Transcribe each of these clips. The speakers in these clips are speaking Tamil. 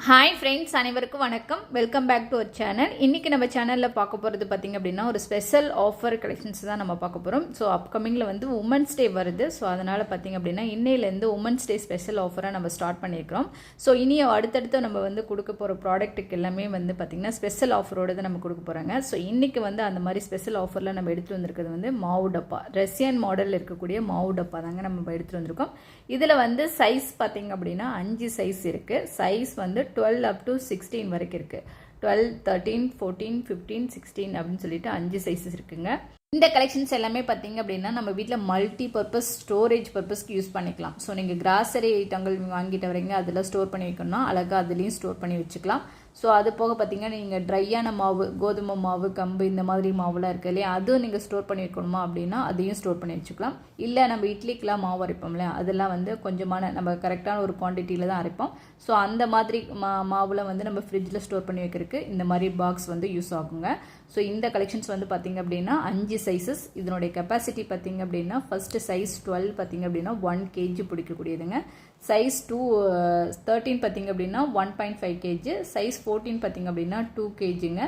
ஹாய் ஃப்ரெண்ட்ஸ், அனைவருக்கும் வணக்கம். Welcome back to our channel. இன்றைக்கி நம்ம சேனலில் பார்க்க போகிறது பார்த்திங்க அப்படின்னா ஒரு ஸ்பெஷல் ஆஃபர் கலெக்ஷன்ஸ் தான் நம்ம பார்க்க போகிறோம். ஸோ அப்கமிங்கில் வந்து உமன்ஸ் டே வருது. ஸோ அதனால் பார்த்திங்க அப்படின்னா இன்னையிலேருந்து உமன்ஸ் டே ஸ்பெஷல் ஆஃபராக நம்ம ஸ்டார்ட் பண்ணியிருக்கிறோம். ஸோ இனி அடுத்தடுத்து நம்ம வந்து கொடுக்க போகிற ப்ராடக்ட்டுக்கு எல்லாமே வந்து பார்த்திங்கன்னா ஸ்பெஷல் ஆஃபரோடு தான் நம்ம கொடுக்க போகிறாங்க. ஸோ இன்றைக்கி வந்து அந்த மாதிரி ஸ்பெஷல் ஆஃபரில் நம்ம எடுத்துகிட்டு வந்திருக்கிறது வந்து மாவு டப்பா, ரஷ்யன் மாடலில் இருக்கக்கூடிய மாவு டப்பா தாங்க நம்ம எடுத்துகிட்டு வந்திருக்கோம். இதில் வந்து சைஸ் பார்த்திங்க அப்படின்னா 5 சைஸ் இருக்குது. சைஸ் வந்து 12 up to 16 வரைக்கும் இருக்குது. 12, 13, 14, 15, 16 அப்படின்னு சொல்லிட்டு 5 சைஸஸ் இருக்குங்க. இந்த கலெக்ஷன்ஸ் எல்லாமே பார்த்தீங்க அப்படின்னா நம்ம வீட்டில் மல்டி பர்பஸ் ஸ்டோரேஜ் பர்பஸ்க்கு யூஸ் பண்ணிக்கலாம். ஸோ நீங்கள் கிராசரி ஐட்டங்கள் வாங்கிட்டு வரீங்க, அதில் ஸ்டோர் பண்ணி வைக்கணும்னா அழகாக அதுலேயும் ஸ்டோர் பண்ணி வச்சுக்கலாம். ஸோ அது போக பார்த்தீங்கன்னா நீங்கள் ட்ரையான மாவு, கோதுமை மாவு, கம்பு இந்த மாதிரி மாவுலாம் இருக்குது இல்லையா, அதுவும் நீங்கள் ஸ்டோர் பண்ணி வைக்கணுமா அப்படின்னா அதையும் ஸ்டோர் பண்ணி வச்சுக்கலாம். இல்லை நம்ம இட்லிக்கெலாம் மாவு அரைப்போம் இல்லையா, அதெல்லாம் வந்து கொஞ்சமான நம்ம கரெக்டான ஒரு குவான்டிட்டியில் தான் அரைப்போம். ஸோ அந்த மாதிரி மாவில் வந்து நம்ம ஃப்ரிட்ஜில் ஸ்டோர் பண்ணி வைக்கிறதுக்கு இந்த மாதிரி பாக்ஸ் வந்து யூஸ் ஆகுங்க. ஸோ இந்த கலெக்ஷன்ஸ் வந்து பார்த்திங்க அப்படின்னா 5 சைஸஸ். இதனுடைய கெப்பாசிட்டி பார்த்திங்க அப்படின்னா ஃபஸ்ட்டு சைஸ் 12 பார்த்திங்க அப்படின்னா 1 kg பிடிக்கக்கூடியதுங்க. சைஸ் 13 பார்த்திங்க அப்படின்னா 1.5 kg. சைஸ் 14 பார்த்திங்க அப்படின்னா 2 kgங்க.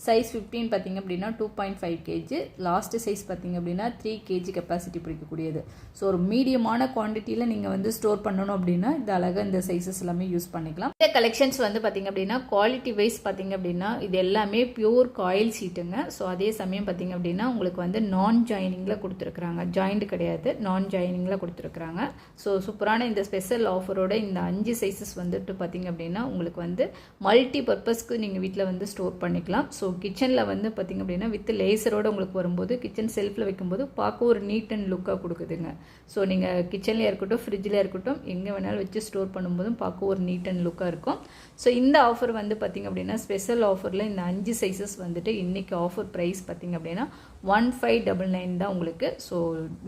சைஸ் 15 பார்த்திங்க அப்படின்னா 2.5 kg. லாஸ்ட்டு சைஸ் பார்த்திங்க அப்படின்னா 3 kg கெப்பாசிட்டி பிடிக்கக்கூடியது. ஸோ ஒரு மீடியமான குவான்டிட்டியில் நீங்கள் வந்து ஸ்டோர் பண்ணணும் அப்படின்னா இந்த அழகாக இந்த சைஸஸ் எல்லாமே யூஸ் பண்ணிக்கலாம். இந்த கலெக்ஷன்ஸ் வந்து பார்த்திங்க அப்படின்னா குவாலிட்டி வைஸ் பார்த்திங்க அப்படின்னா இது எல்லாமே பியூர் காயில் ஷீட்டுங்க. ஸோ அதே சமயம் பார்த்திங்க அப்படின்னா உங்களுக்கு வந்து நான் ஜாயினிங்கில் கொடுத்துருக்குறாங்க, ஜாயிண்ட் கிடையாது, நான் ஜாயினிங்கில் கொடுத்துருக்குறாங்க. ஸோ சூப்பரான இந்த ஸ்பெஷல் ஆஃபரோட இந்த 5 சைஸஸ் வந்துட்டு பார்த்திங்க அப்படின்னா உங்களுக்கு வந்து மல்டி பர்பஸ்க்கு நீங்கள் வீட்டில் வந்து ஸ்டோர் பண்ணிக்கலாம். ஸோ கிச்சனில் வந்து பார்த்திங்க அப்படின்னா வித் லேசரோடு உங்களுக்கு வரும்போது கிச்சன் செல்ஃபில் வைக்கும்போது பார்க்க ஒரு நீட் அண்ட் லுக்காக கொடுக்குதுங்க. ஸோ நீங்கள் கிச்சன்லேயே இருக்கட்டும், ஃப்ரிட்ஜில் இருக்கட்டும், எங்கே வேணாலும் வச்சு ஸ்டோர் பண்ணும்போதும் பார்க்க ஒரு நீட் அண்ட் லுக்காக இருக்கும். ஸோ இந்த ஆஃபர் வந்து பார்த்திங்க அப்படின்னா ஸ்பெஷல் ஆஃபரில் இந்த 5 சைஸஸ் வந்துட்டு இன்றைக்கி ஆஃபர் ப்ரைஸ் பார்த்திங்க அப்படின்னா 1599 தான் உங்களுக்கு. ஸோ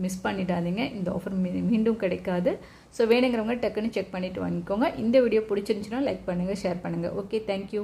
மிஸ் பண்ணிடாதீங்க, இந்த ஆஃபர் மீண்டும் கிடைக்காது. ஸோ வேணுங்கிறவங்க டக்குன்னு செக் பண்ணிவிட்டு வாங்கிக்கோங்க. இந்த வீடியோ பிடிச்சிருந்துச்சுன்னா லைக் பண்ணுங்கள், ஷேர் பண்ணுங்கள். Okay, thank you.